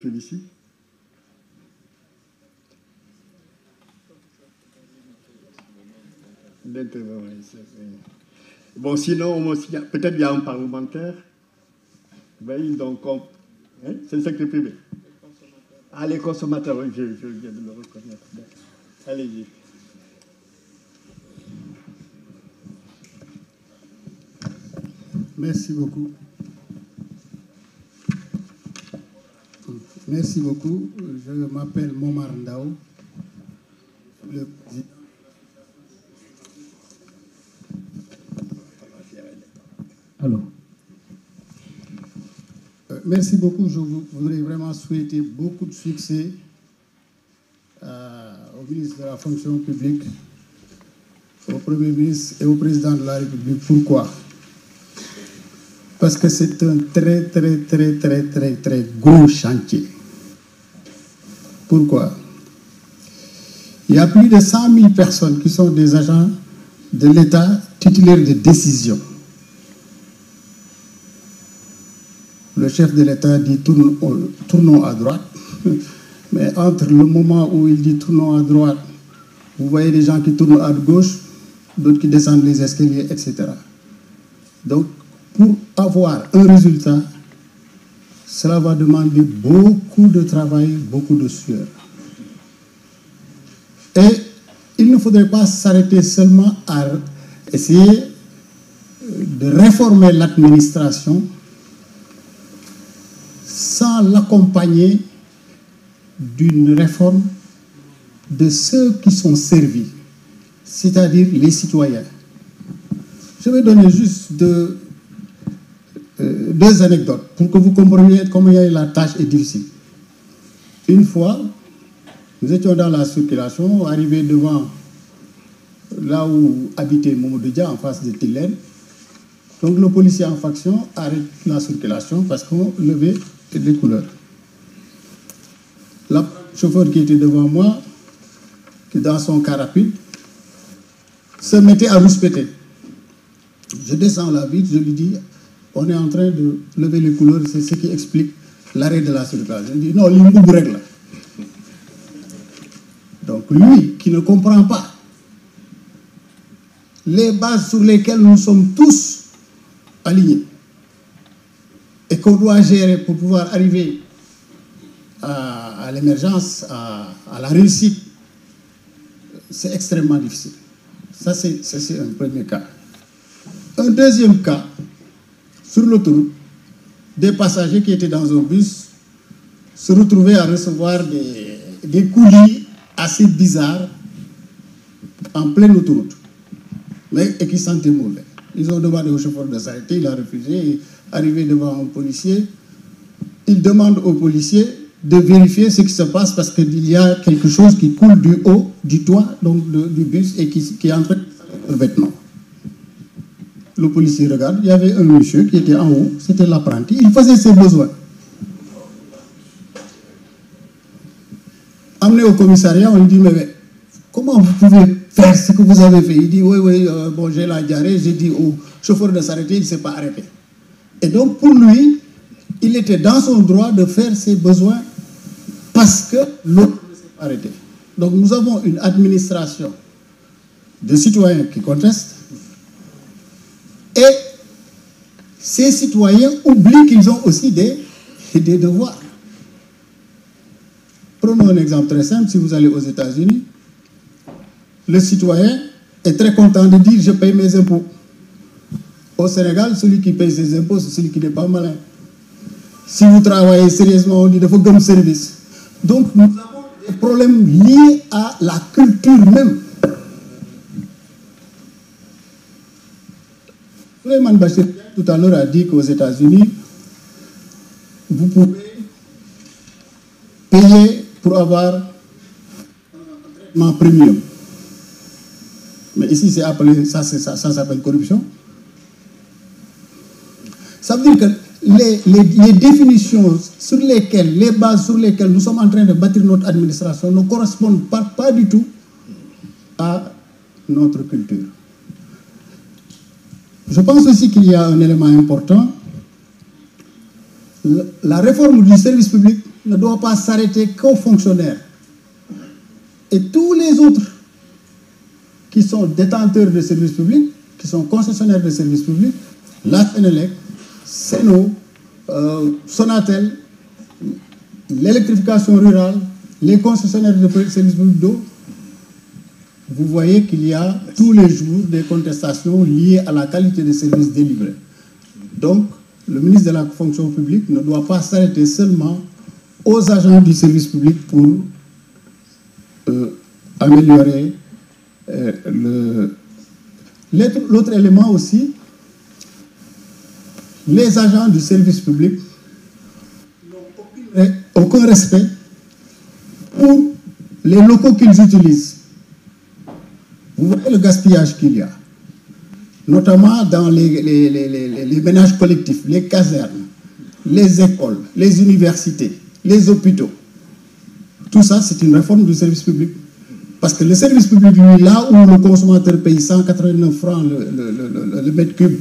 Félicie. Bon, sinon, peut-être il y a un parlementaire. Oui, donc, c'est le secteur privé. Ah, les consommateurs, oui, je viens de le reconnaître. Allez-y. Merci beaucoup. Merci beaucoup. Je m'appelle Momar Ndao, le président. Alors, merci beaucoup. Je voudrais vraiment souhaiter beaucoup de succès au ministre de la fonction publique, au Premier ministre et au président de la République. Pourquoi? Parce que c'est un très gros chantier. Pourquoi? Il y a plus de 100 000 personnes qui sont des agents de l'État titulaires de décision. Le chef de l'État dit tournons à droite, mais entre le moment où il dit tournons à droite, vous voyez des gens qui tournent à gauche, d'autres qui descendent les escaliers, etc. Donc, pour avoir un résultat, cela va demander beaucoup de travail, beaucoup de sueur. Et il ne faudrait pas s'arrêter seulement à essayer de réformer l'administration sans l'accompagner d'une réforme de ceux qui sont servis, c'est-à-dire les citoyens. Je vais donner juste deux anecdotes pour que vous compreniez combien la tâche est difficile. Une fois, nous étions dans la circulation, arrivés devant là où habitait Mamadou Dia, en face de Tilène. Donc le policier en faction arrête la circulation parce qu'on levait les couleurs. Le chauffeur qui était devant moi, qui dans son car rapide, se mettait à rouspéter. Je descends la vitre, je lui dis, on est en train de lever les couleurs, c'est ce qui explique l'arrêt de la circulation. Il dit, non, il me règle. Donc lui, qui ne comprend pas les bases sur lesquelles nous sommes tous alignés et qu'on doit gérer pour pouvoir arriver à l'émergence, à la réussite, c'est extrêmement difficile. Ça, c'est un premier cas. Un deuxième cas, sur l'autoroute, des passagers qui étaient dans un bus se retrouvaient à recevoir des colis assez bizarres en pleine autoroute, et qui sentaient mauvais. Ils ont demandé au chauffeur de s'arrêter, il a refusé. Arrivé devant un policier, il demande au policier de vérifier ce qui se passe parce qu'il y a quelque chose qui coule du haut, du toit donc du bus et qui est en train de faire le vêtement. Le policier regarde, il y avait un monsieur qui était en haut, c'était l'apprenti, il faisait ses besoins. Amené au commissariat, on lui dit, mais comment vous pouvez faire ce que vous avez fait? Il dit, oui, bon, j'ai la diarrhée, j'ai dit au chauffeur de s'arrêter, il ne s'est pas arrêté. Et donc, pour lui, il était dans son droit de faire ses besoins parce que l'autre ne s'est pas arrêté. Donc, nous avons une administration de citoyens qui contestent et ces citoyens oublient qu'ils ont aussi des devoirs. Prenons un exemple très simple. Si vous allez aux États-Unis, le citoyen est très content de dire « je paye mes impôts ». Au Sénégal, celui qui paye ses impôts, c'est celui qui n'est pas malin. Si vous travaillez sérieusement, on dit qu'il faut comme service. Donc, nous avons des problèmes liés à la culture même. Suleiman Bachir, tout à l'heure, a dit qu'aux États-Unis, vous pouvez payer pour avoir un traitement premium. Mais ici, c'est appelé, ça s'appelle corruption. Ça veut dire que les définitions sur lesquelles, les bases sur lesquelles nous sommes en train de bâtir notre administration ne correspondent pas du tout à notre culture. Je pense aussi qu'il y a un élément important. La réforme du service public ne doit pas s'arrêter qu'aux fonctionnaires. Et tous les autres qui sont détenteurs de services publics, qui sont concessionnaires de services publics, la Sénélec, Seno, Sonatel, l'électrification rurale, les concessionnaires de services publics d'eau, vous voyez qu'il y a tous les jours des contestations liées à la qualité des services délivrés. Donc, le ministre de la fonction publique ne doit pas s'arrêter seulement aux agents du service public pour améliorer l'autre élément aussi. Les agents du service public n'ont aucun respect pour les locaux qu'ils utilisent. Vous voyez le gaspillage qu'il y a, notamment dans les ménages collectifs, les casernes, les écoles, les universités, les hôpitaux. Tout ça, c'est une réforme du service public. Parce que le service public, lui, là où le consommateur paye 189 francs le mètre cube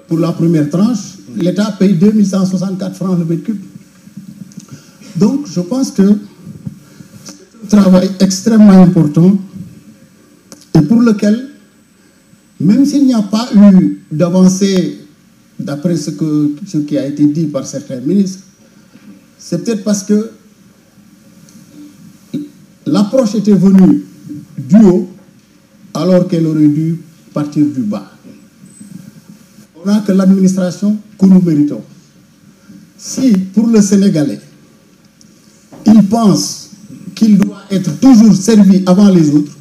pour la première tranche, l'État paye 2164 francs le mètre cube. Donc, je pense que c'est un travail extrêmement important et pour lequel, même s'il n'y a pas eu d'avancée, d'après ce qui a été dit par certains ministres, c'est peut-être parce que l'approche était venue du haut alors qu'elle aurait dû partir du bas. On n'a que l'administration que nous méritons. Si, pour le Sénégalais, il pense qu'il doit être toujours servi avant les autres,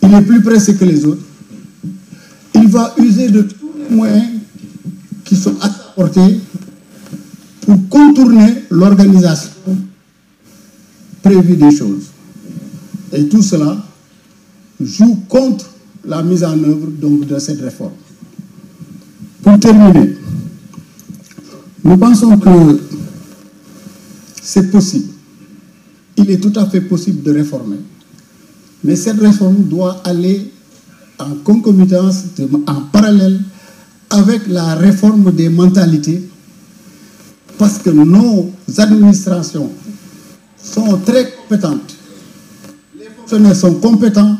il est plus pressé que les autres, il va user de tous les moyens qui sont à sa portée pour contourner l'organisation prévue des choses. Et tout cela joue contre la mise en œuvre donc, de cette réforme. Pour terminer, nous pensons que c'est possible. Il est tout à fait possible de réformer. Mais cette réforme doit aller en concomitance, en parallèle avec la réforme des mentalités, parce que nos administrations sont très compétentes. Les fonctionnaires sont compétents,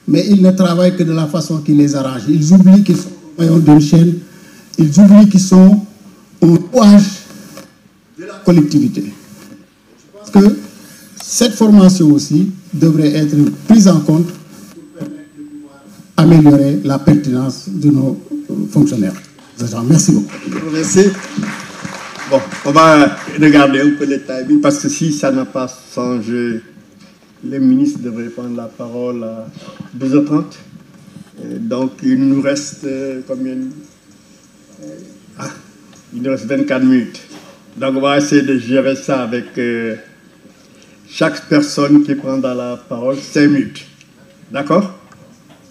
mais ils ne travaillent que de la façon qui les arrange. Ils oublient qu'ils sont au maillon d'une chaîne, ils oublient qu'ils sont au rouage de la collectivité. Je pense que cette formation aussi devrait être prise en compte pour permettre de pouvoir améliorer la pertinence de nos fonctionnaires. Merci beaucoup. Merci. Bon, on va regarder un peu les timings parce que si ça n'a pas changé, les ministres devraient prendre la parole à 12h30. Donc, il nous reste combien? Il nous reste 24 minutes. Donc, on va essayer de gérer ça avec chaque personne qui prendra la parole 5 minutes. D'accord?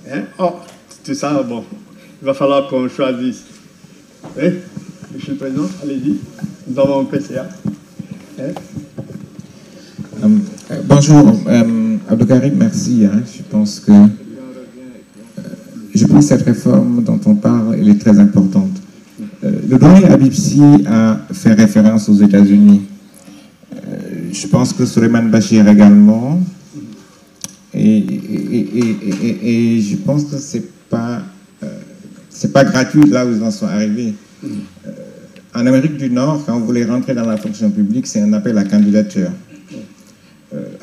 Hein? Oh, tout ça, bon. Il va falloir qu'on choisisse. Oui, Monsieur le Président, allez-y. Nous avons un PCA. Hein? Bonjour, Abdoukarim, merci. Je pense que cette réforme dont on parle, elle est très importante. Le doyen Habib Sy a fait référence aux États-Unis. Je pense que Souleymane Bachir également. Et je pense que c'est pas gratuit là où ils en sont arrivés. En Amérique du Nord, quand vous voulez rentrer dans la fonction publique, c'est un appel à candidature.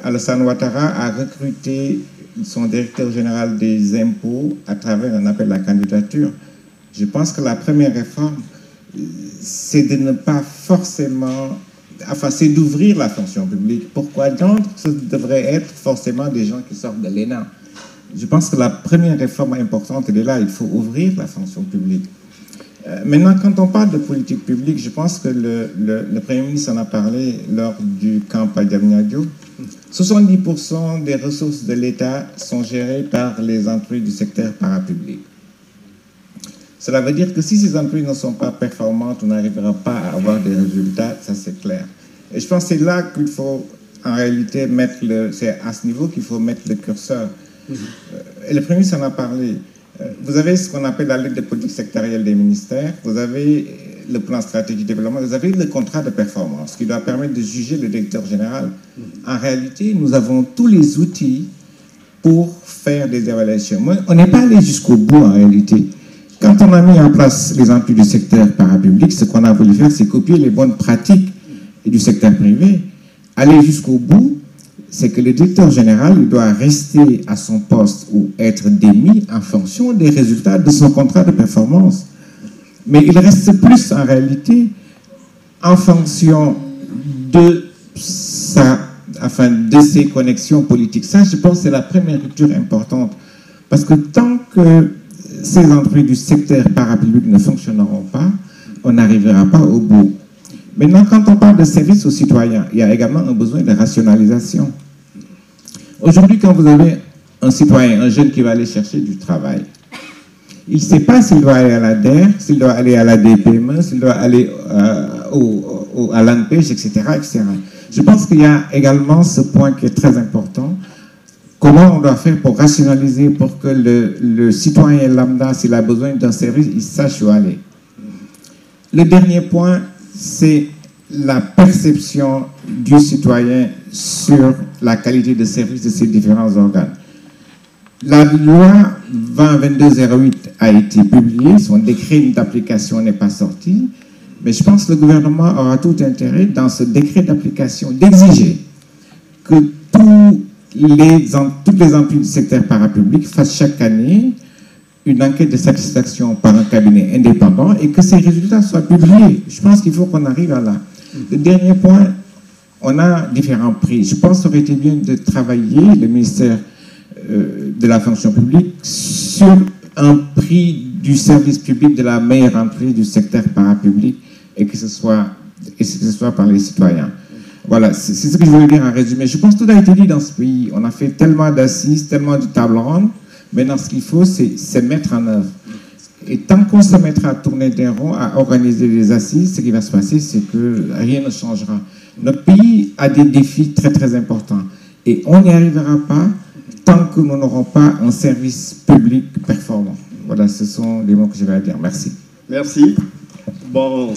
Alassane Ouattara a recruté son directeur général des impôts à travers un appel à candidature. Je pense que la première réforme, c'est de ne pas forcément... Enfin, c'est d'ouvrir la fonction publique. Pourquoi d'entre ce devrait être forcément des gens qui sortent de l'ENA. Je pense que la première réforme importante, elle est là. Il faut ouvrir la fonction publique. Maintenant, quand on parle de politique publique, je pense que le Premier ministre en a parlé lors du camp à Diamniadio. 70% des ressources de l'État sont gérées par les emplois du secteur parapublic. Cela veut dire que si ces emplois ne sont pas performants, on n'arrivera pas à avoir des résultats, ça c'est clair. Et je pense que c'est là qu'il faut en réalité mettre c'est à ce niveau qu'il faut mettre le curseur. Et le Premier ministre en a parlé. Vous avez ce qu'on appelle la lettre de politique sectorielle des ministères, vous avez le plan stratégique de développement, vous avez le contrat de performance qui doit permettre de juger le directeur général. En réalité, nous avons tous les outils pour faire des évaluations. On n'est pas allé jusqu'au bout en réalité. Quand on a mis en place les amplis du secteur parapublic, ce qu'on a voulu faire, c'est copier les bonnes pratiques du secteur privé. Aller jusqu'au bout, c'est que le directeur général il doit rester à son poste ou être démis en fonction des résultats de son contrat de performance. Mais il reste plus en réalité en fonction de ses connexions politiques. Ça, je pense, c'est la première rupture importante. Parce que tant que ces entreprises du secteur parapublic ne fonctionneront pas, on n'arrivera pas au bout. Maintenant, quand on parle de service aux citoyens, il y a également un besoin de rationalisation. Aujourd'hui, quand vous avez un citoyen, un jeune qui va aller chercher du travail, il ne sait pas s'il doit aller à la DER, s'il doit aller à la DPME, s'il doit aller à l'ANPEJ, etc., etc. Je pense qu'il y a également ce point qui est très important. Comment on doit faire pour rationaliser, pour que le citoyen lambda, s'il a besoin d'un service, il sache où aller. Le dernier point, c'est la perception du citoyen sur la qualité de service de ces différents organes. La loi 2022-08 a été publiée, son décret d'application n'est pas sorti, mais je pense que le gouvernement aura tout intérêt dans ce décret d'application d'exiger que toutes les entreprises du secteur parapublic fassent chaque année une enquête de satisfaction par un cabinet indépendant et que ces résultats soient publiés. Je pense qu'il faut qu'on arrive à là. Le dernier point, on a différents prix. Je pense qu'il aurait été bien de travailler, le ministère de la fonction publique, sur un prix du service public de la meilleure entreprise du secteur parapublic et que ce soit par les citoyens. Voilà, c'est ce que je voulais dire en résumé. Je pense que tout a été dit dans ce pays. On a fait tellement d'assises, tellement de tables rondes. Maintenant, ce qu'il faut, c'est mettre en œuvre. Et tant qu'on se mettra à tourner des ronds, à organiser des assises, ce qui va se passer, c'est que rien ne changera. Notre pays a des défis très, très importants. Et on n'y arrivera pas tant que nous n'aurons pas un service public performant. Voilà, ce sont les mots que je vais dire. Merci. Merci. Bon,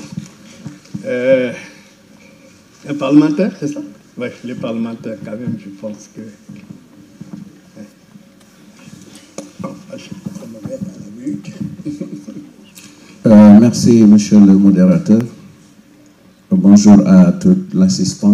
un parlementaire, c'est ça? Oui, les parlementaires, quand même, je pense que... Merci, monsieur le modérateur. Bonjour à toute l'assistance.